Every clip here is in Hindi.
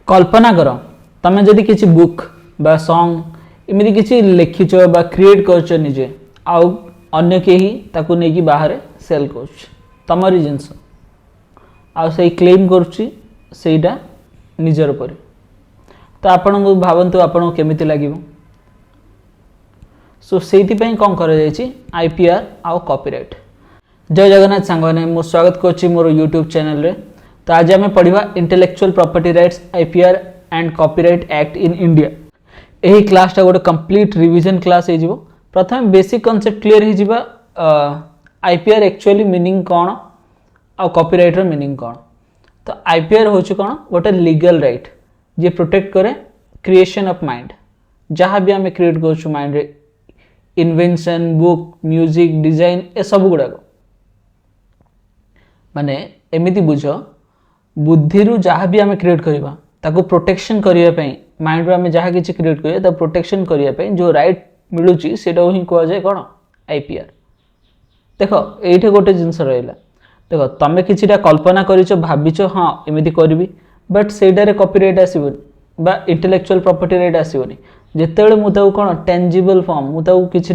कल्पना कर तमें जदि किसी बुक बा सॉन्ग इमिति किसी लिखिच बा क्रिएट कर निजे आउ अन्य केही ताकू नेकी बाहर सेल कर तमरी जिनस आ से क्लेम करुच्ची सेटा निजर पर तो आपण को भावतु आपन केमिति लागिवो। सो से कौन कर आईपीआर आउ कॉपीराइट। जय जगन्नाथ सांग मैंने मो स्वागत करुच्ची मोर यूट्यूब चैनल रे। तो आज आम पढ़ा intellectual property rights IPR and copyright act in India. यही क्लासटा गोटे कंप्लीट रिवीजन क्लास हो। प्रथम बेसिक कॉन्सेप्ट क्लियर हो आईपीआर एक्चुअली मीनिंग कौन आ कॉपीराइट मीनिंग कौन। तो आईपीआर हूँ कौन गोटे लीगल राइट जी प्रोटेक्ट करे क्रिएशन ऑफ माइंड जहाँ भी आम क्रिएट कर माइंड रे इन्वेंशन बुक म्यूजिक डिजाइन ए सब गुड़ाक माने एमिति बुझ बुद्धि रु जहाँ भी आम क्रिएट करवा ताको प्रोटेक्शन करने माइंड रू आम जहाँ किसी क्रिएट करिया प्रोटेक्शन करने जो राइट मिलूची सेटा ही कहुए कौन आईपीआर। देख ये गोटे जिनस रहा देख तुम किसी कल्पना कर भाविच हाँ एमती करी बट सेटारे कॉपीराइट आसबनी बा इंटेलेक्चुअल प्रॉपर्टी राइट आसबनी जिते मुझे कौन टेंजिबल फॉर्म मुझे किसी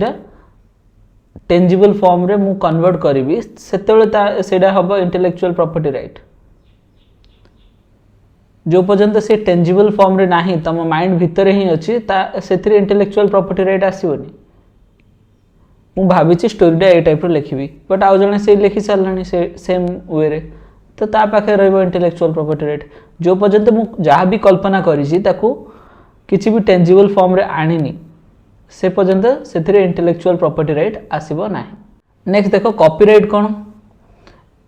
टेंजिबल फॉर्म रे मु कन्वर्ट करी से हम इंटेलेक्चुअल प्रॉपर्टी राइट। जो पर्यंत से टेंजिबल फॉर्म रे नाही तम माइंड भितर ही अच्छी से इंटेलेक्चुअल प्रॉपर्टी राइट आसबनी। मु भावी स्टोरीटा ए टाइप लिखी बट आउ जने से लिखि सारे से सेम वे रे तो ता पाखे रहिबो इंटेलेक्चुअल प्रॉपर्टी राइट। जो पर्यंत मु जहाँ भी कल्पना करिछि ताकू किसी भी टेंजिबल फॉर्म रे आनिनी से पर्यंत से इंटेलेक्चुअल प्रॉपर्टी राइट आसीबो नाही। नेक्स्ट देखो कॉपीराइट कौन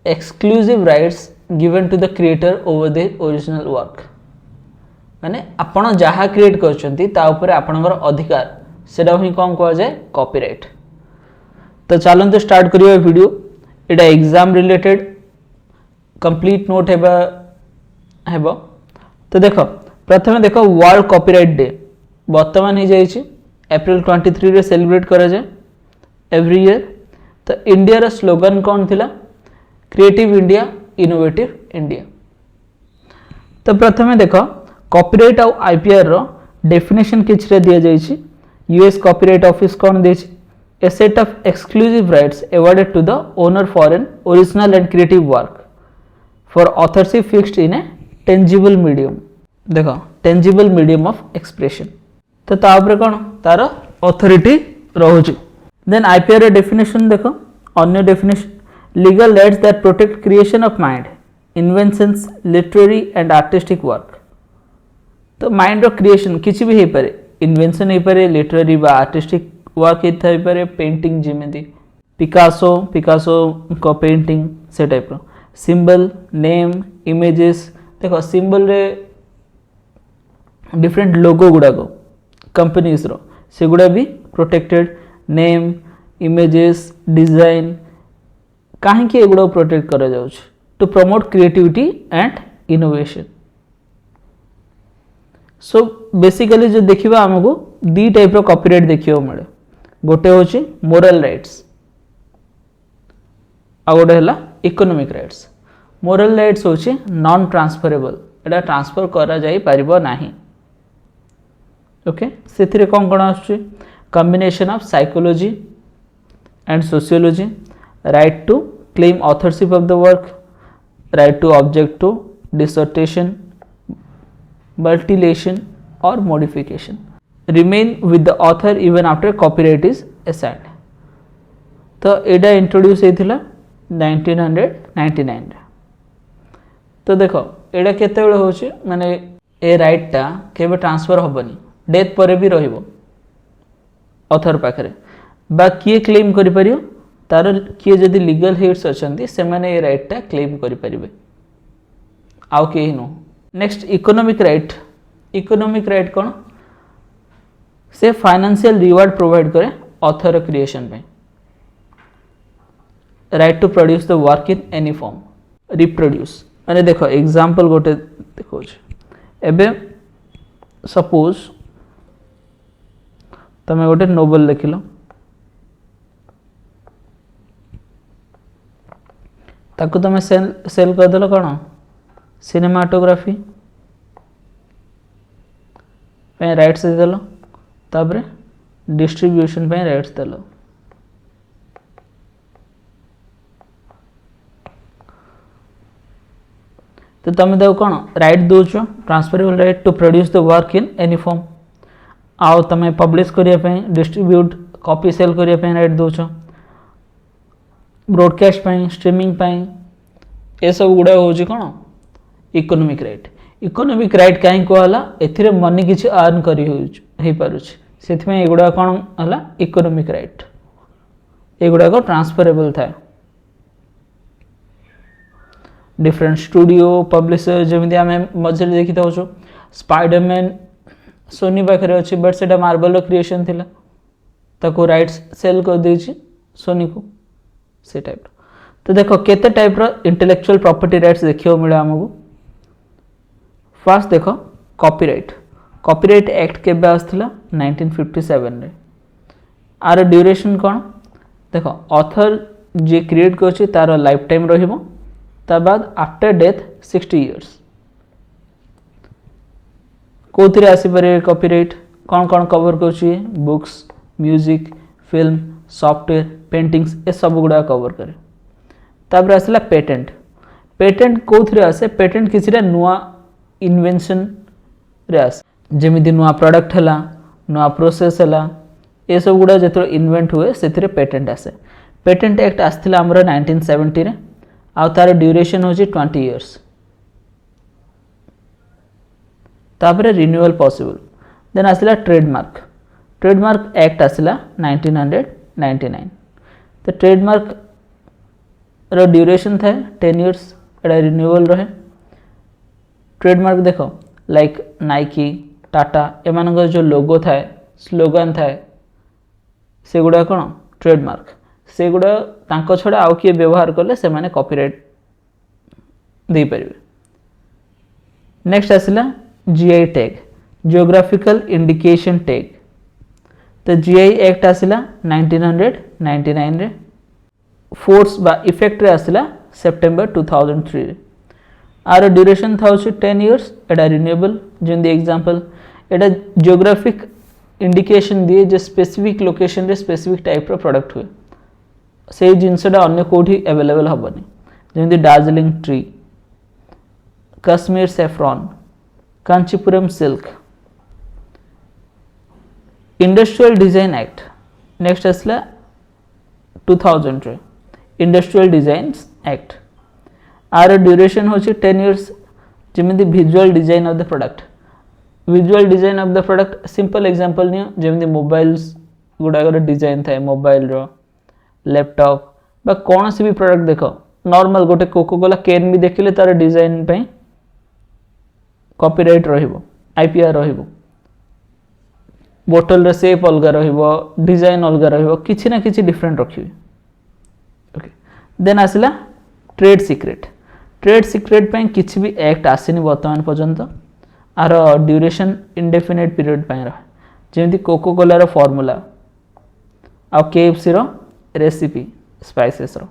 exclusive rights given to the creator over the original work माने आपण जहाँ क्रिएट करछंती ता ऊपर आपणकर अधिकार सेटा ही कौन कह जाए कॉपीराइट। तो चलते स्टार्ट करिया वीडियो एटा एग्जाम रिलेटेड कंप्लीट नोट हेबो। तो देखो प्रथमे देखो वर्ल्ड कॉपीराइट डे वर्तमान हो जाइए अप्रैल 23 रे सेलिब्रेट करा जाए एवरी ईयर। तो इंडिया रा स्लोगन कौन थिला क्रिएटिव इंडिया इनोवेटिव इंडिया। तो प्रथमे देखो कॉपीराइट आउ आईपीआर रो डेफिनेशन किछरे दिया जाइछि। यूएस कॉपीराइट ऑफिस कौन देछि a set of exclusive rights awarded to the owner for an original and creative work for authorship fixed in a tangible medium। देखो tangible medium of expression तो तापर कौन तार अथॉरिटी रहुछि। देन आईपीआर डेफिनेशन देखो अन्य definition legal rights that protect creation of mind inventions literary and artistic work. तो माइंड रो क्रिएशन किसी भी हो पारे इन्वेंशन हो पारे लिटरेरी बा आर्टिस्टिक वर्क होता पारे पेंटिंग जिमें पिकासो को पेंटिंग से टाइप रो सिंबल नेम इमेजेस। देखो सिंबल रे डिफरेंट लोगो गुड़ाक कंपनीज रो से गुड़ा भी प्रोटेक्टेड नेम इमेजेस डिजाइन कहीं एगुड़ा प्रोटेक्ट करा जाउछ to promote creativity and innovation. So basically जो देखिबा हमको दी टाइप रो कॉपीराइट देखियो मिले गोटे होची मोरल राइट्स आ गोटे हला इकोनॉमिक राइट्स। मोरल राइट्स होची नॉन ट्रांसफरेबल एटा ट्रांसफर करा जाई परिबो नाही। ओके सेथिरे कोन कोन आछी combination of psychology and sociology right to claim authorship of the work right to object to distortion mutilation और modification remain with the author even after copyright is assigned। तो एडा इंट्रोड्यूस होइथिला 1999 तो देखो एडा केते बेले होची माने ए राइट टा केबे ट्रांसफर होबनी डेथ परे भी रहिबो ऑथर पाखरे बा किए क्लेम करि परियो तार किए जदी लीगल हेड्स अछंती से माने ए राइट टा क्लेम करि परिबे आउ केही नो। नेक्स्ट इकोनॉमिक राइट कोन से फाइनेंशियल रिवार्ड प्रोवाइड करे ऑथर क्रिएशन पे right to produce the work in any form reproduce माने देखो एग्जांपल गोटे देखो एबे सपोज तमे गोटे नोवेल लिखिलो ताकू तमे सेल कर देलो कोन सिनेमाटोग्राफी पे राइट्स देदेल तापर डिस्ट्रीब्यूशन पे राइट्स देल तो तुम देखो कौन राइट दौच transferable right to produce the work in any form आउ तुम पब्लिश करने डिस्ट्रीब्यूट कॉपी सेल करने राइट दौच ब्रॉडकास्ट स्ट्रीमिंग ये सब गुड़ा हूँ कौन इकोनॉमिक राइट इकोनॉमिक राइट कहीं कहला ए मनी किसी अर्न कर से गुड़ा कौन है इकोनॉमिक राइट एगुड़ा ट्रांसफरेबल था डिफरेंट स्टूडियो पब्लिशर जमी आम मझे देखी था स्पाइडरमैन सोनी पाखे अच्छी बट से मार्बल क्रिएशन थिला ताको राइट्स सेल कर देछि सोनी को से टाइप तो देखो केते टाइप रो इंटेलेक्चुअल प्रॉपर्टी राइट्स देखियो मिले हमको फर्स्ट देखो कॉपीराइट एक्ट केबे आस्थिला 1957 रे आर ड्यूरेशन कौन देखो ऑथर जे क्रिएट करछि तार लाइफ टाइम रहिबो ता बाद आफ्टर डेथ 60 इयर्स कोथिरे आसी पारे कॉपीराइट कौन कौन कवर करछि books music film software paintings ये सब गुड़ा कवर करे तापर आसला पेटेंट कोथिरे आसे पेटेंट किसी नुआ इन्वेंशन रे आस जेमिति नुआ प्रोडक्ट हला नुआ प्रोसेस हला ये सब गुड़ा जो इन्वेंट हुए से पेटेंट आसे पेटेंट एक्ट आसथिला हमर 1970 रे आ तार ड्यूरेशन होची 20 इयर्स तापर रिन्यूअल पॉसिबल देन आसला ट्रेडमार्क एक्ट आसला 1999 तो ट्रेडमार्क रो ड्यूरेशन था 10 इयर्स एटा रिन्यूअल रहे ट्रेडमार्क देखो लाइक नाइकी टाटा एमान जो लोगो थाए स्लोगान थाए से गुड़ा कौन ट्रेडमार्क से गुड़ा तांको छड़ा आउ किए व्यवहार कले से माने कॉपीराइट दे परिबे नेक्स्ट आसला GI tag geographical indication tag तो जीआई एक्ट आसला 1999 रे फोर्स बा इफेक्ट रे आसला सेप्टेम्बर 2003 रे आर ड्यूरेशन था 10 इयर्स एटा रिन्यूएबल जेंदी एग्जांपल एटा जियोग्राफिक इंडिकेशन दिए जे स्पेसिफिक लोकेशन रे स्पेसिफिक टाइप रो प्रोडक्ट हुए से जिनसटा अन्य कोठी अवेलेबल हबनी जेंदी Darjeeling tea Kashmir saffron Kanchipuram silk industrial design act next आसला 2000 रे इंडस्ट्रियल डिजाइन्स एक्ट आर ड्यूरेशन होची 10 इयर्स जेमिति visual design of the product simple example नियो जेमिति मोबाइल्स गुडागर डिजाइन थाए मोबाइल रो लैपटॉप बा कौन सी भी प्रोडक्ट देखो नॉर्मल गोटे कोको कोला कैन भी देखिले तार डिजाइन पे कॉपीराइट रहिबो आईपीआर रहिबो बोतल रे शेप अलगा रहिबो डिजाइन अलगा रहिबो किछि ना किछि डिफरेंट रखिबे ओके देन आसला ट्रेड सिक्रेट पे किछि भी एक्ट आसीनी वर्तमान पर्यंत आर ड्यूरेशन इंडेफिनिट पीरियड पे रह जेमति कोको कोला रो फार्मूला आ केएफसी रो रेसिपी स्पाइसेस रो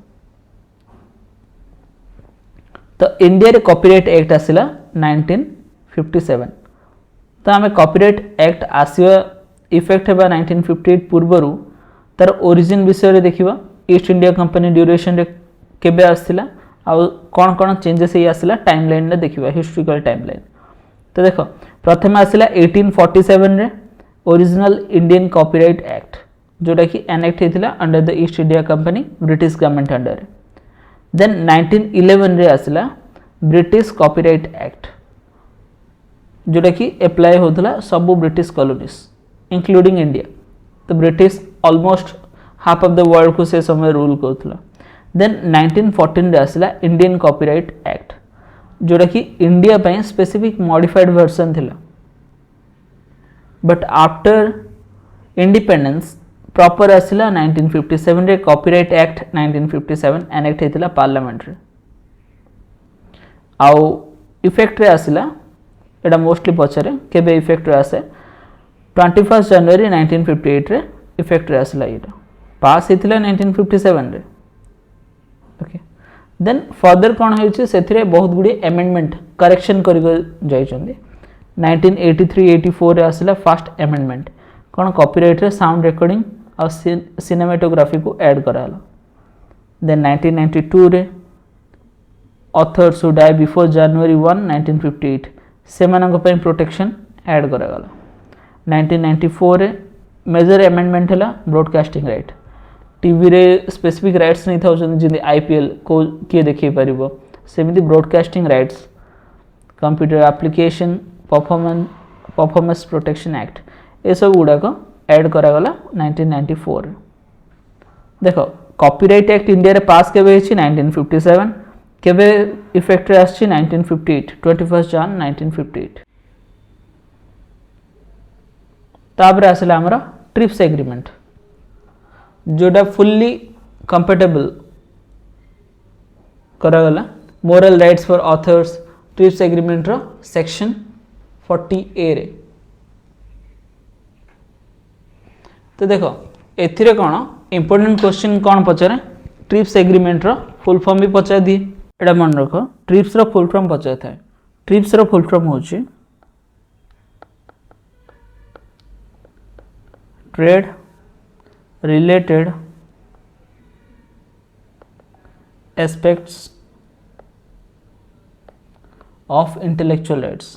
तो इंडिया रे कॉपीराइट एक्ट आसिला 1957 तो आम कॉपीराइट एक्ट आसिया इफेक्ट हेबा 1958 पूर्वरु तार ओरिजिन विषय रे देखिबा ईस्ट इंडिया कंपनी ड्यूरेशन रे केबे आसिला आ कौन कौन चेंजेस ही आसिला टाइमलाइन रे देखिबा हिस्टोरिकल टाइमलाइन तो देखो प्रथम आसिला 1847 रे ओरिजिनल इंडियन कॉपीराइट एक्ट जोटा कि एनेक्ट होता under the East India Company British government under then 1911 रे आसिला ब्रिटिश कॉपीराइट एक्ट जोटा कि अप्लाई होता सब ब्रिटिश कॉलोनीज इंक्लूडिंग इंडिया तो British almost half of the world को से समय रूल करथला देन 1914 रे आसिला इंडियन कॉपीराइट एक्ट जोटा कि इंडिया पे स्पेसिफिक मॉडिफाइड वर्जन थिला बट आफ्टर इंडिपेंडेंस प्रॉपर आसिला 1957 रे कॉपीराइट एक्ट 1957 एनेक्ट हेतिला पार्लियामेंट रे आउ इफेक्ट रे आसिला एटा मोस्टली पछरे केबे इफेक्ट रे आसे 21 जनवरी 1958 रे इफेक्ट रे आसिला एटा पास हेतिला 1957 रे ओके देन फर्दर कोन होइछ सेथिरे बहुत गुडी अमेंडमेंट करेक्शन करि जाइछन्दी 1983-84 आसला फास्ट एमेंडमेंट कौन कॉपीराइट रे साउंड रिकॉर्डिंग और सिनेमेटोग्राफी को ऐड कराला। देन 1992 रे ऑथर्स हु डाई बिफोर जनवरी 1 1958 से मानक पे प्रोटेक्शन ऐड करागला। 1994 रे मेजर एमेंडमेंट है ब्रॉडकास्टिंग राइट टीवी रे स्पेसिफिक राइट्स नहीं था जमी आईपीएल को किए देखे पार सेमती broadcasting rights computer application performance protection act ये सब गुड़ाक ऐड करागला 1994 देख कॉपीराइट एक्ट इंडिया रे पास केबे 1957 केबे इफेक्ट रे आछि 1958 21 जन 1958 तापर आसला हमरा ट्रिप्स एग्रीमेंट जोटा फुल्ली कंपेटेबल करागला moral rights for authors TRIPS agreement रो सेक्शन 40A रे। तो देखो एथिरे कौन इंपोर्टेंट क्वेश्चन कौन पचारे ट्रिप्स एग्रीमेंट रो फुल फॉर्म भी पचार दिए एटा मन रख ट्रिप्स रो फुल फॉर्म पचार था ट्रिप्स रो फुल फॉर्म होची trade related aspects of intellectual rights।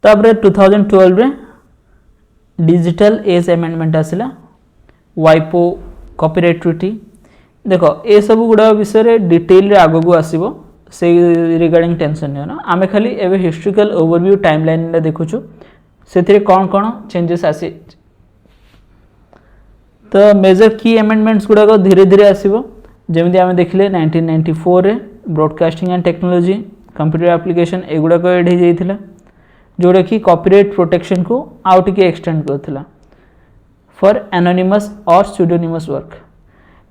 तापर 2012 रे डिजिटल एज अमेंडमेंट आसला वाइपो कॉपीराइट ट्रिटी देखो ए सब गुड़ा विषय रे डिटेल रे आगो आसीबो से रिगार्डिंग टेंशन नहीं ना आमे खाली एवे हिस्टोरिकल ओवरव्यू टाइमलाइन रे देखुछु सेथिरे कोन कोन चेंजेस आसी तो मेजर की एमेंडमेंट्स गुड़ाक धीरे धीरे आसो जमी आम देखिले 1994 रे broadcasting and technology computer application एगुड़ाक एड हो जाता जोड़ा कि कॉपीराइट प्रोटेक्शन को आउ टिके एक्सटेंड करथिला फॉर एनोनिमस और स्यूडोनिमस वर्क।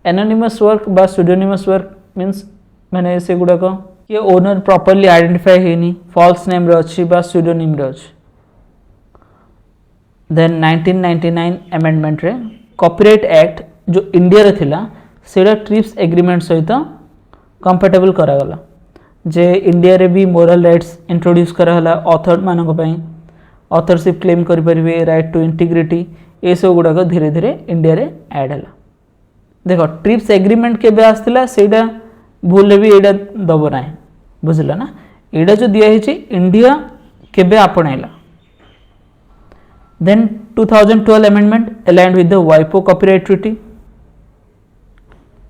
एनोनिमस वर्क बा स्यूडोनिमस वर्क मीन्स माने से गुड़ाक ये ओनर प्रॉपर्ली आइडेंटिफाई हेनी फॉल्स नेम रे अछि बा स्यूडोनिम रे अछि। देन 1999 अमेंडमेंट रे कॉपीराइट एक्ट जो इंडिया रे थिला सेटा ट्रिप्स एग्रीमेंट सहित कंपेटेबल करागला जे इंडिया रे भी मोरल राइट्स इंट्रोड्यूस करागला ऑथर मानक पई ऑथरशिप क्लेम करि परिबे राइट टू इंटीग्रिटी ए सब गुड़ाक धीरे धीरे इंडिया रे ऐड हला। देखो ट्रिप्स एग्रीमेंट केबे आस्तिला सेटा भूल भी एडा दबो नाही बुझला ना एडा जो दिया हिची इंडिया केबे आपणैला। Then 2012 amendment aligned with the WIPO copyright treaty,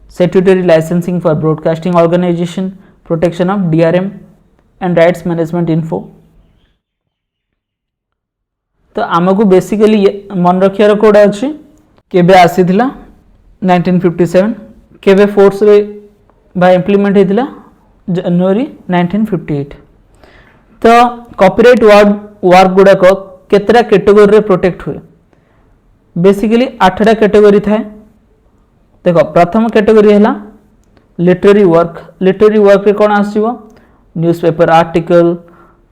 statutory licensing for broadcasting organization, protection of DRM and rights management info। तो आमको बेसिकली मन रखियार कोड अछि केबे आसीथिला 1957 केबे फोर्स रे बा इंप्लीमेंट हेतिला जनवरी 1958। तो कॉपीराइट वर्क गुड़ाक केतरा कैटेगरी रे प्रोटेक्ट हुए बेसिकली 8टा कैटेगरी थाए। देखो प्रथम कैटेगरी है लिटरेरी वर्क रे कौन आसीबो newspaper article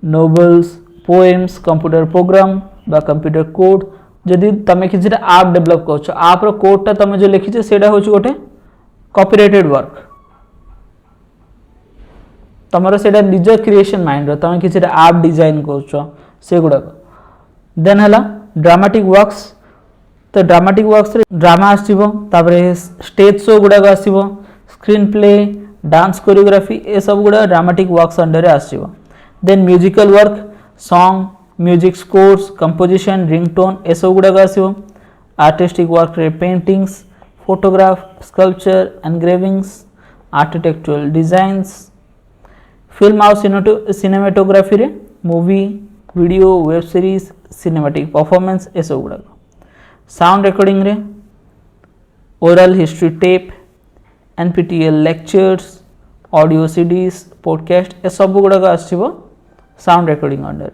novels poems computer program बा कंप्यूटर कोड जदि तमे किछटा ऐप डेवलप करछ ऐप रो कोड ता तमे जो लिखिछ सेटा होछ गोटे कॉपीराइटेड वर्क तमरो सेटा निज क्रिएशन माइंड रो तमे किछटा ऐप डिजाइन करछ से गुडा। देन हला ड्रामाटिक वर्क्स तो ड्रामाटिक वर्क्स रे ड्रामा आसीबो तापरे स्टेज शो गुडा आसीबो स्क्रीन प्ले डांस कोरियोग्राफी ए सब गुडा ड्रामाटिक वर्क्स अंडर आसीबो। Then musical work song music scores composition ringtone ए सब गुडा आसीबो। आर्टिस्टिक वर्क रे paintings photograph sculpture engravings architectural designs film और सिनेमेटोग्राफी रे movie video web series cinematic performance ए सब गुडा। साउंड रिकॉर्डिंग रे oral history tape NPTEL lectures audio CDs podcast ए सब गुडा आसीबो साउंड रिकॉर्डिंग अंडर।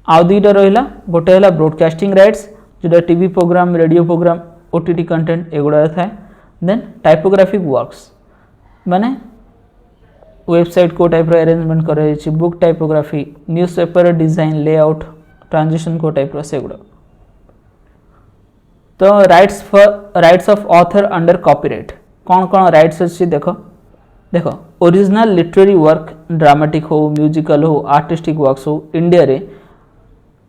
आउ दुईटा रहिला गोटे हला ब्रॉडकास्टिंग राइट्स जोटा TV program radio program OTT content एगुड़ा थाए। देन टाइपोग्राफिक वर्क्स माने वेबसाइट को टाइप अरेंजमेंट कर book typography newspaper design layout transition को टाइप से गुड़ा। तो rights of author under copyright कौन कौन राइट्स अच्छी देखो देखो ओरिजिनल लिटरेरी वर्क ड्रामेटिक हो म्यूजिकल हो आर्टिस्टिक वर्क्स हो इंडिया रे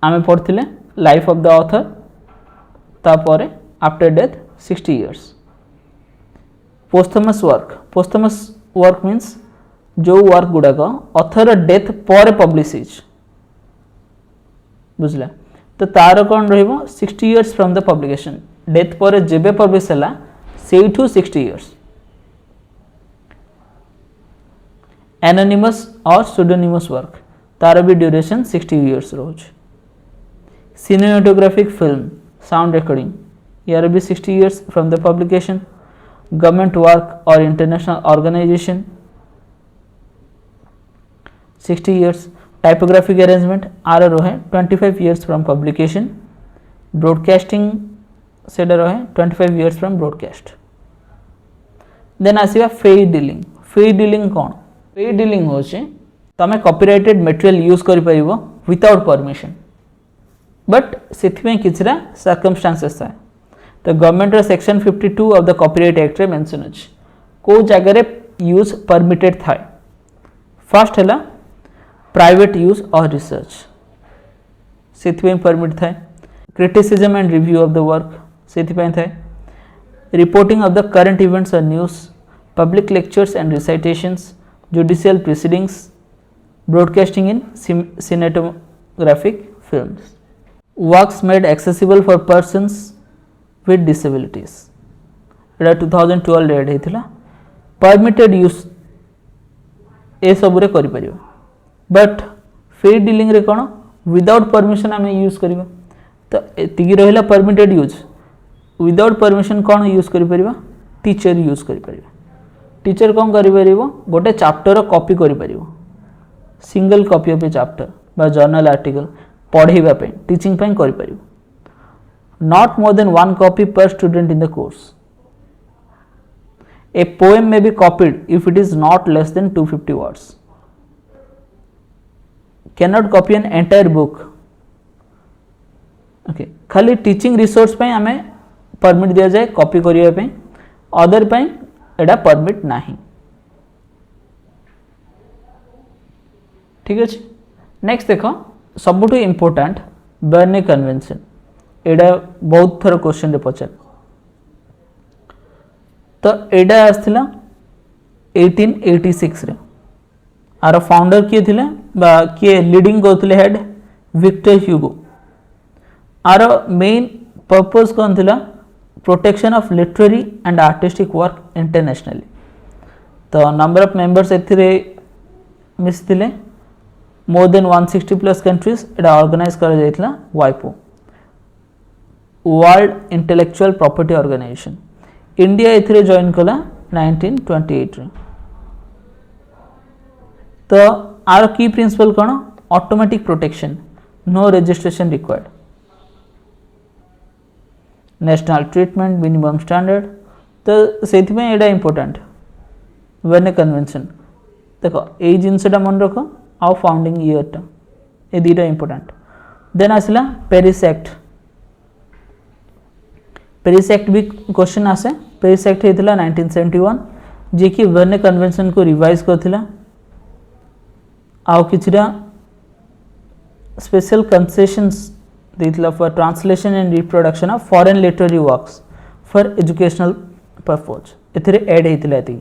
आमे पढ़थिले लाइफ ऑफ द ऑथर तापर after death 60 years posthumous work means जो वर्क गुड़ाक ऑथर डेथ पर पब्लिश बुझला तो तार कौन रहिबो 60 years from the publication death पर जेबे पब्लिश हला सेठू 60 इयर्स एनोनिमस और सुडोनिमस वर्क तार भी ड्यूरेशन 60 इयर्स रोज सिनेमेटोग्राफिक फिल्म साउंड रिकॉर्डिंग यार भी 60 years from the publication government work और international organisation 60 years typographic arrangement आर रहे 25 इयर्स फ्रॉम पब्लिकेशन ब्रॉडकास्टिंग से रहे 25 इयर्स फ्रॉम ब्रॉडकास्ट देन आसीबा फे डीलिंग कौन फे डीलिंग होचे तमे कॉपीराइटेड मटेरियल यूज करि परिबो विदाउट परमिशन बट सेथिमे किछरा सर्कमस्टेंसेस थाए तो गवर्नमेंट रो section 52 of the copyright act रे मेंशन अछि को जगह रे यूज परमिटेड थाए फर्स्ट हैला प्राइवेट यूज और रिसर्च सेथिमे परमिट थाए criticism and review of the work सेथिपय थाए reporting of the current events और news public lectures and recitations judicial proceedings broadcasting in cinematographic films works made accessible for persons with disabilities Etah 2012 add हेतिला permitted use ए सब रे करि परिबो बट फेयर डीलिंग रे कोन विदाउट परमिशन आमे यूज करिबा तो एतिकी रहिला परमिटेड यूज विदाउट परमिशन कौन यूज करि परिबा टीचर यूज करि परिबा टीचर कौन करि परिबो गोटे चैप्टर कॉपी करि परिबो single copy of a chapter बा जर्नल आर्टिकल पढ़ेबा पे टीचिंग पे करि परिबो not more than one copy per student in the course a poem may be copied if it is not less than 250 words cannot copy an entire book okay खाली टीचिंग रिसोर्स पे हमें परमिट दिया जाए कॉपी करिया पे अदर पे एडा परमिट नाही ठीक अछि नेक्स्ट देखो सबुठु इंपोर्टेंट बर्ने कन्वेंशन एडा बहुत थर क्वेश्चन रे पचर तो एडा आस्थिला 1886 रे आर फाउंडर किए थिले बा किए लीडिंग करथिले हेड विक्टर ह्यूगो आर मेन पर्पस कौन थिला protection of literary and artistic work internationally तो नंबर ऑफ मेंबर्स एथिरे मिसथिले मोर देन 160 प्लस कंट्रीज एडा ऑर्गेनाइज कर जाइतला वाइपो world intellectual property organisation India एथिरे जॉइन कला 1928 रे तो आर की प्रिंसिपल कौन automatic protection no registration required national treatment minimum standard तो से एटा इंपोर्टेंट वेर्ने कन्वेंशन देखो ये जिनसा मन रख आउ फाउंडिंग ईयरटा ये दुटा इंपोर्टेंट देन आसला पेरिस एक्ट भी क्वेश्चन आसे पेरिस एक्ट होता 1971 जे कि वेर्ने कन्वेंशन को रिवाइज करथिला आउ किछिरा स्पेशल कंसेशंस देथिला for translation and reproduction of foreign literary works for educational purpose एथिरे ऐड हेतिला एति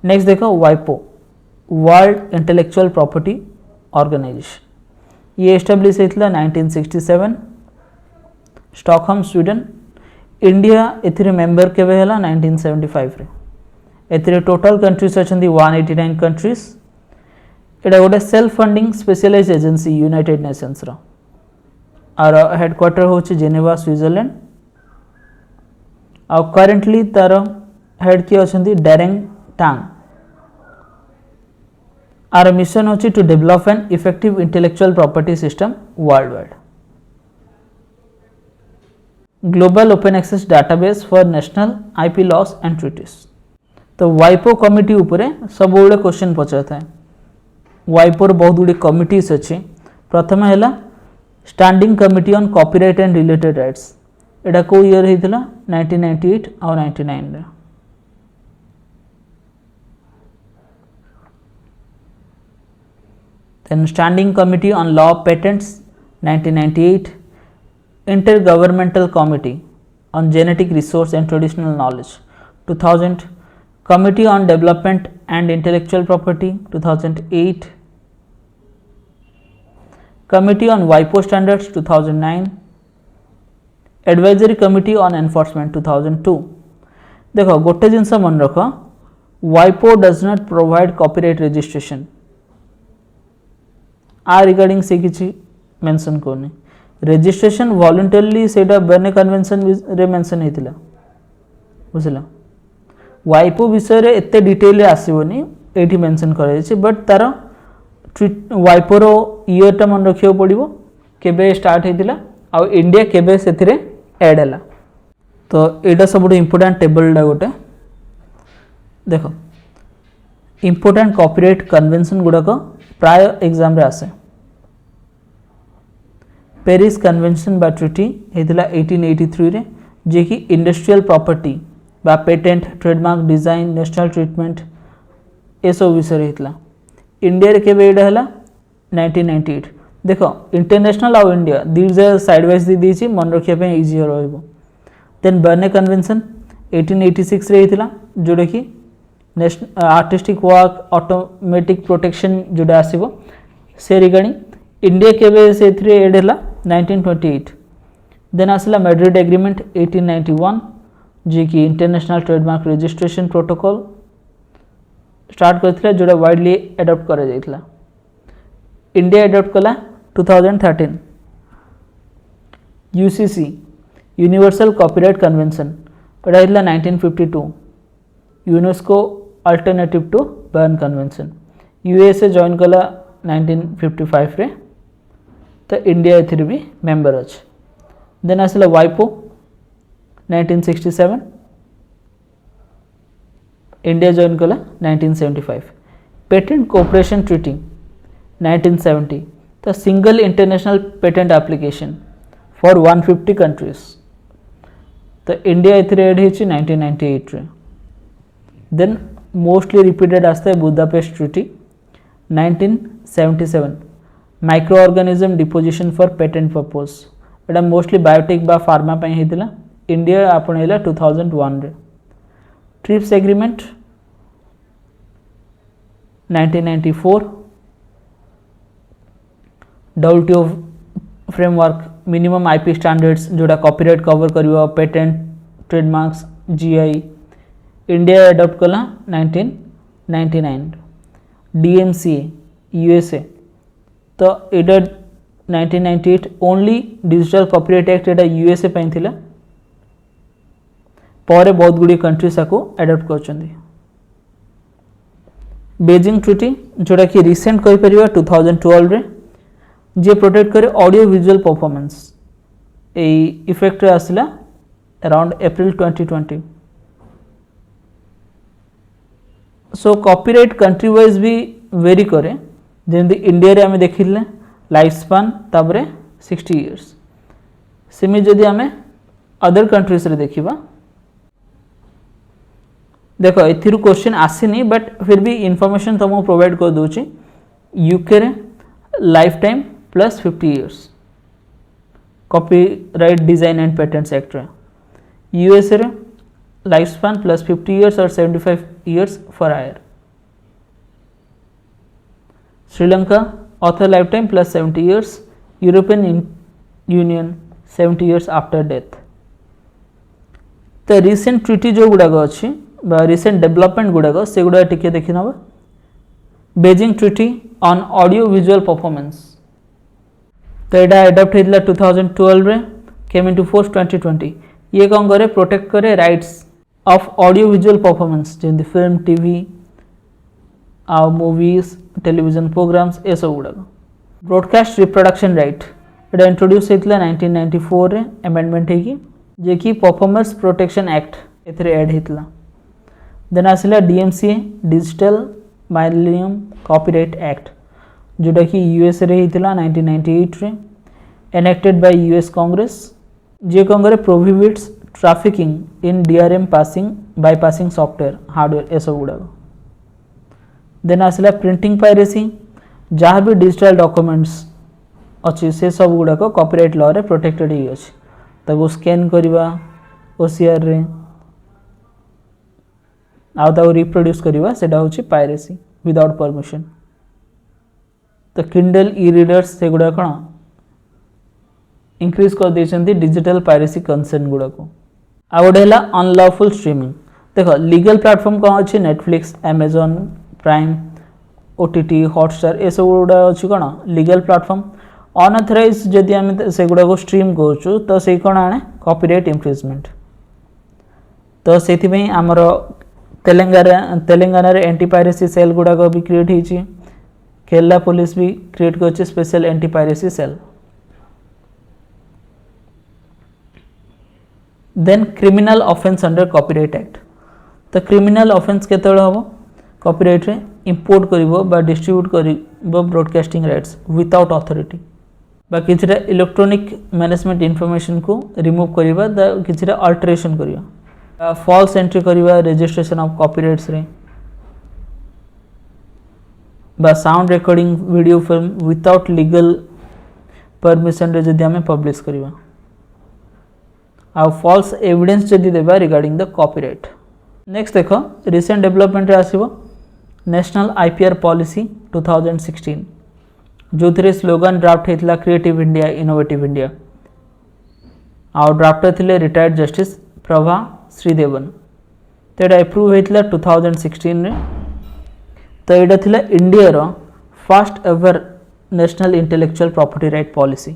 नेक्स्ट देखो वाइपो वर्ल्ड इंटेलेक्चुअल प्रॉपर्टी ऑर्गेनाइजेशन ये एस्टैब्लिश हेतिला 1967 स्टॉकहोम स्वीडन इंडिया एथिरे मेंबर केबे हला 1975 रे एथिरे टोटल कंट्रीज अछंती 189 कंट्रीज एटा गोटे self funding specialised agency United Nations रो आर हेडक्वार्टर होची जेनेवा स्विट्जरलैंड आ करेंटली तार हेड किए अछंती डेरेंग टांग आर मिशन होची to develop an effective intellectual property system world wide global open access database for national IP laws and treaties तो वाइपो कमिटी उपरे सब गुड़े क्वेश्चन पचार था वाइपोर बहुत गुड़ी कमिटीज अच्छी प्रथम है standing committee on copyright and related rights एटा को ईयर होता 1998 और 99 रे। Then Standing Committee on Law Patents 1998, Intergovernmental Committee on Genetic Resource and Traditional Knowledge 2000, Committee on Development and Intellectual Property 2008, Committee on WIPO Standards 2009, Advisory Committee on Enforcement 2002। देखो गोटे जिनस मन रख, WIPO does not provide copyright registration, आ रिगार्डिंग से किसी मेंशन करनी, रजिस्ट्रेशन वॉलंटरली सेटा बर्ने कन्वेंशन रे मेंशन हेतिला बुझला। वाइपो विषय रे एते डिटेल रे आसीबोनी, एठी मेंशन करै छै, बट तार वाइपो रो ईयर टा मन रखियो पड़िबो, केबे स्टार्ट हेतिला आ इंडिया केबे सेथिरे ऐड हला। तो एटा सबुठ इंपोर्टेंट टेबल डा गोटे देखो, इंपोर्टेंट कॉपीराइट कन्वेंशन गुड़ाक प्राय एग्जाम रे आसे। पेरिस कन्वेंशन बा ट्रिटी हेतिला 1883 रे, जे कि इंडस्ट्रियल प्रॉपर्टी बा patent, trademark, design, national treatment ए सब विषय हेतिला। इंडिया रे केबे एडा हला 1998। देखो इंटरनेशनल और इंडिया दीज साइड वाइज दी दीची, मन रखिया पे इजी रहइबो। देन बर्ने कन्वेंशन 1886 रे हेतिला, जोडे कि आर्टिस्टिक वर्क ऑटोमेटिक प्रोटेक्शन जोड़ा आसीबो से रिगार्डिंग। इंडिया केबे से थ्री एड हला 1928। देन आसला मैड्रिड एग्रीमेंट 1891, जे कि international trademark registration protocol start करथिला, जोड़ा वाइडली एडॉप्ट करा जाइतला। इंडिया एडॉप्ट कला 2013। यूसीसी यूनिवर्सल कॉपीराइट कन्वेंशन एटा हितला 1952, UNESCO alternative to Berne convention. USA join कला 1955 रे, तो इंडिया एथिर भी मेंबर अच्छे। देन आसला वाइपो 1967, इंडिया जॉइन कला 1975। पेटेंट कोऑपरेशन ट्रीटी 1970, तो single international patent application for 150 countries, तो इंडिया एथिर एड होची 1998 रे। देन मोस्टली रिपीटेड आस्ता है Budapest treaty 1977, micro organism deposition for patent purpose, Etah mostly biotech बा फार्मा पई हेतिला, इंडिया आपणैला 2001 रे। Trips agreement 1994, WTO framework minimum IP standards जोड़ा कॉपीराइट कवर करियो, patent, trademarks, GI, India adopt कला 1999। डीएमसीए यूएसए, तो एटा 1998 ओनली डिजिटल कॉपीराइट एक्ट एटा यूएसए पई थिला, पर बहुत गुडी कंट्रीज को एडॉप्ट करछन्दी। बेजिंग ट्रीटी जोड़ा कि रिसेंट कहि परिबा 2012 रे, जे प्रोटेक्ट करे ऑडियो विजुअल परफॉर्मेंस, ए इफेक्ट रे आसिला अराउंड अप्रैल 2020। सो कॉपीराइट कंट्री वाइज भी वेरी करे, जेमती इंडिया रे आमे देखिले लाइफ स्पान ताबरे 60 इयर्स, सेमी जदि आमे अदर कंट्रीज रे देखिबा, देखो एथिरु क्वेश्चन आसीनी बट फिर भी इन्फॉर्मेशन तुमको प्रोवाइड कर दूची। यूके रे life time plus 50 years copyright design and patents act रे, यूएसए रे लाइफ स्पान प्लस 50 इयर्स और 75 years for hire, Sri Lanka author life time plus 70 years, European Union 70 years after death. तो रिसेंट ट्रीटी जो गुड़ाक अच्छी रिसेंट डेवलपमेंट गुड़ाक से गुड़ा टिके देखि नबा। Beijing treaty on audio visual performance, तो एटा एडॉप्ट होइतला 2012 रे, केम इनटू फोर्स 2020। ये कौन करे, प्रोटेक्ट करे rights of audio visual performance, जेमती फिल्म, टीवी आ मूवीज, टेलीविजन प्रोग्राम्स ए सब गुड़ाक। ब्रॉडकास्ट रिप्रोडक्शन राइट एटा इंट्रोड्यूस होइतला 1994 रे, अमेंडमेंट है जे कि परफॉर्मेंस प्रोटेक्शन एक्ट एथरे ऐड होइतला। देन आसिला DMCA digital millennium copyright act, जोटा कि यूएस रे होइतला 1998 रे, एनेक्टेड बाय यूएस कांग्रेस जे कौन करे prohibits trafficking in DRM passing bypassing software hardware ये सब गुड़ाक। देन आसला प्रिंटिंग पायरेसी जहाँ भी डिजिटल डॉक्यूमेंट्स अच्छी से सब गुड़ाक कॉपीराइट लॉ रे प्रोटेक्टेड ही अच्छी ताको स्कैन करवा ओसीआर रे आउ ताको रिप्रोड्यूस करवा सेटा होची पायरेसी विदाउट परमिशन। तो किंडल ई रीडर्स से गुड़ा कौन इंक्रीज कर देछंती डिजिटल पायरेसी कंसर्न गुड़ा को। आ गोटे है अनलॉफुल स्ट्रीमिंग। देखो लीगल प्लेटफॉर्म कौन अच्छी Netflix Amazon prime OTT Hotstar ये सब गुड़ा अच्छी कौन लीगल प्लेटफॉर्म। अनअथराइज जदि आम से गुड़ा को स्ट्रीम करूँ तो से कौन आने कॉपीराइट इन्फ्रिजमेंट। तो से आमर तेलंगाना रे एंटी पायरेसी सेल गुड़ाक भी क्रिएट होती। केरला पुलिस भी क्रिएट कर special anti piracy cell. Then criminal offence under copyright act. तो क्रिमिनल ऑफेंस केतବେଳେ हम कॉपीराइट रे इंपोर्ट करिवो बा डिस्ट्रीब्यूट करिवो ब्रॉडकास्टिंग राइट्स विदाउट अथॉरिटी बा किछिटा इलेक्ट्रॉनिक मैनेजमेंट इन्फॉर्मेशन को रिमूव करिवा किछिटा अल्टरेशन करिवा फॉल्स एंट्री करिवा रजिस्ट्रेशन ऑफ कॉपीराइट्स रे बा sound recording video film without legal permission रे जदि आमे पब्लिश करिवा आ फॉल्स एविडेंस जदि देबा रिगार्डिंग द कॉपीराइट। नेक्स्ट देखो रिसेंट डेवलपमेंट रे आसीबो नेशनल आईपीआर पॉलिसी 2016 जो थे स्लोगन ड्राफ्ट होता क्रिएटिव इंडिया इनोवेटिव इंडिया आ ड्राफ्टर थे रिटायर्ड जस्टिस प्रभा श्रीदेवन। तो यहाँ एप्रूव होता 2016 रे। तो यहाँ थिला इंडिया रो first ever national intellectual property right policy.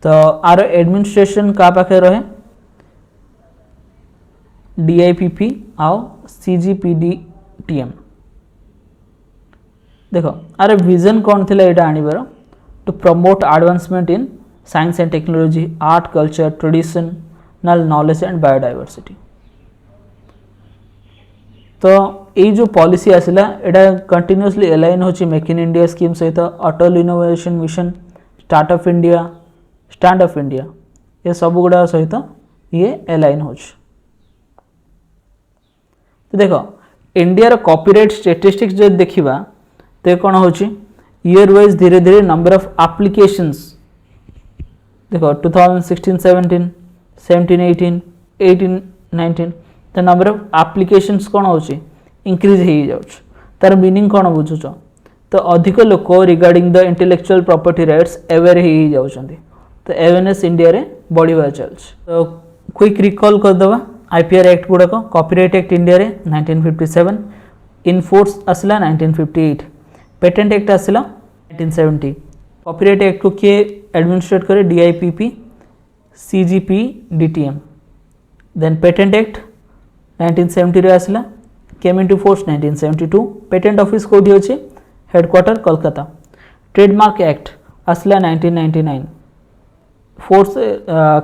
तो आर एडमिनिस्ट्रेशन का पाखे रहे डीआईपीपी आओ सीजीपीडीटीएम। देखो आर विजन कौन थिला एटा आनिबार to promote advancement in science and technology art culture traditional knowledge and biodiversity. तो ये जो पॉलिसी आसला एटा कंटिन्यूअसली अलाइन होची मेक इन इंडिया स्कीम सहित Atal innovation mission startup India ये सब गुड़ा सहित ये अलाइन हो। तो देखो इंडिया रो कॉपीराइट स्टैटिस्टिक्स जो देखिबा तो कौन हो ईयर वाइज धीरे धीरे नंबर ऑफ एप्लीकेशंस देखो 2016 17 17 18 18 19 तो नंबर ऑफ एप्लीकेशंस कौन हो इंक्रीज हो जाउछ। तार मीनिंग कौन बुझुछ तो अधिक लोक regarding the intellectual property rights aware हो जाउछंती। तो अवेयरनेस इंडिया रे बढ़िया चल। तो क्विक रिकॉल करदे आईपीआर एक्ट गुड़ाक कॉपीराइट एक्ट इंडिया रे 1957 इनफोर्स आसला 1958 पेटेंट एक्ट आसला 1970 कॉपीराइट एक्ट को किए एडमिनिस्ट्रेट करे DIPP CGPDTM. Then patent act 1970 रे आसला केम इनटू फोर्स 1972 पेटेंट ऑफिस कोठी अछि हेडक्वार्टर कोलकाता। ट्रेडमार्क एक्ट आसला 1999 फोर्स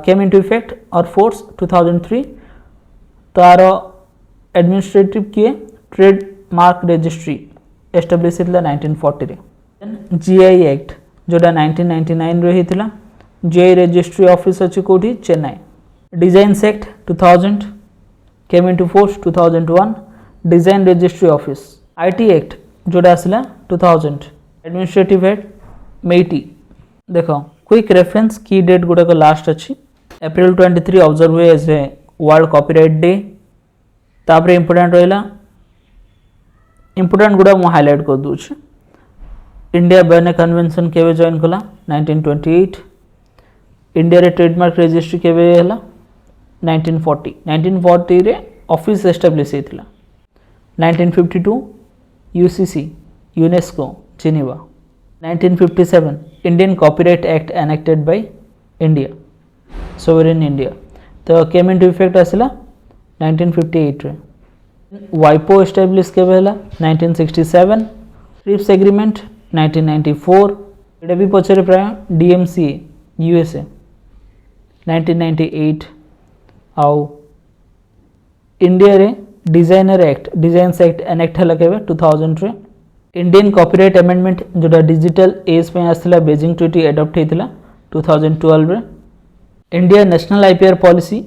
केम इनटू इफेक्ट और फोर्स 2003 तार एडमिनिस्ट्रेटिव किए ट्रेडमार्क रजिस्ट्री एस्टाब्लिश होता 1940 रे। जीआई एक्ट जोटा 1999 रे होता जीआई रजिस्ट्री ऑफिस अच्छी कोठी Chennai. Designs act 2000 came into force 2001 design registry office. IT act जोटा आसला 2000 एडमिनिस्ट्रेटिव हेड मेटी। देखो क्विक रेफरेंस की डेट गुड़ाक लास्ट अच्छी अप्रैल 23 ऑब्जर्व हुए as a world copyright day. तापर इंपोर्टेंट रहा इंपोर्टेंट गुड़ा मुझे हाईलाइट कर दूँ। इंडिया बर्न कन्वेंशन केवे जॉइन कला 1928। इंडिया रे ट्रेडमार्क रजिस्ट्री केवे हला 1940 रे ऑफिस एस्टाब्लिश होता। 1952 UCC UNESCO Geneva. 1957 Indian copyright act enacted by India sovereign India. तो केम इनटू इफेक्ट आसला 1958 रे। वाइपो एस्टाब्लिश केवे हला 1967 ट्रिप्स एग्रीमेंट 1994 एटा भी पछरे प्राय डीएमसीए यूएसए 1998 आउ इंडिया रे designer act designs act enact हला केवे 2000 रे। इंडियन कॉपीराइट अमेंडमेंट जोटा डिजिटल एज पे आसला बेजिंग ट्रिटी एडॉप्ट होता 2012 रे इंडिया नेशनल आईपीआर पॉलिसी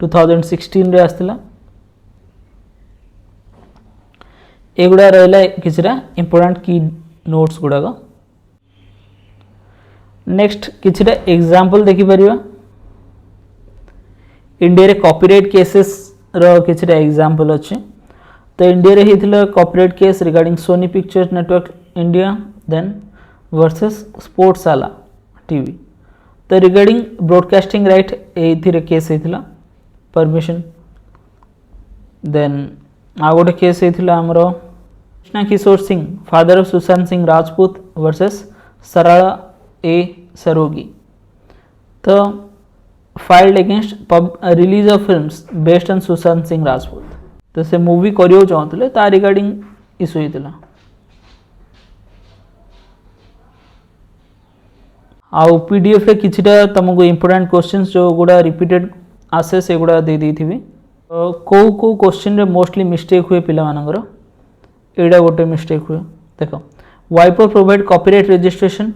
2016 रे आस्तिला एगुड़ा रहा किछिटा इंपोर्टेंट की नोट्स गुड़ाक नेक्स्ट किछिटा एग्जांपल देखि परिबा इंडिया रे कॉपीराइट केसेस रो किछिटा एग्जांपल अछि तो इंडिया रे हिथिला copyright case regarding Sony Pictures network India then versus स्पोर्ट्सआला टीवी तो रिगार्डिंग ब्रॉडकास्टिंग राइट एथिरे केस हेथिला परमिशन देन आ गोटे केस हेथिला हमरो Krishna Kishore Singh father of Sushant Singh Rajput versus Sarla A Saraogi तो filed against release of films based on Sushant Singh Rajput तो से मूवी करियो चाहते ता रिगार्डिंग इशू होता आउ पीडीएफ रे किछिटा तुमको इंपोर्टेंट क्वेश्चंस जो गुड़ा रिपीटेड आसे से गुड़ा दे दी थी को क्वेश्चन रे मोस्टली मिस्टेक हुए पिला मानकर एडा गोटे मिस्टेक हुए देखो वाइपर प्रोवाइड कॉपीराइट रजिस्ट्रेशन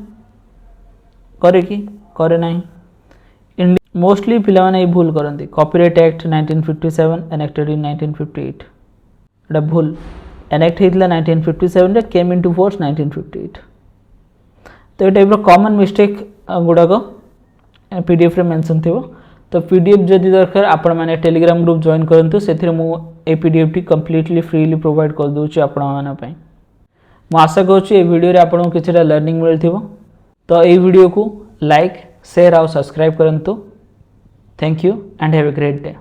करे कि करे नहीं मोस्टली पिला माने भूल करती कॉपीराइट एक्ट 1957 एनेक्टेड इन 1958 एटा भूल एनेक्ट होता 1957 रे केम इनटू फोर्स 1958 तो ये टाइप कॉमन मिस्टेक गुड़ाक पीडीएफ रे मेंशन थी तो पीडीएफ जदि दरकार आपण मैंने टेलीग्राम ग्रुप जॉइन करूँ से मुझे PDF T completely freely provide कर दूसरी आपण मानी मु आशा करुँच वीडियो रे आपको किसी लर्निंग मिल तो ये वीडियो को लाइक शेयर और सब्सक्राइब करूँ thank you and have a great day.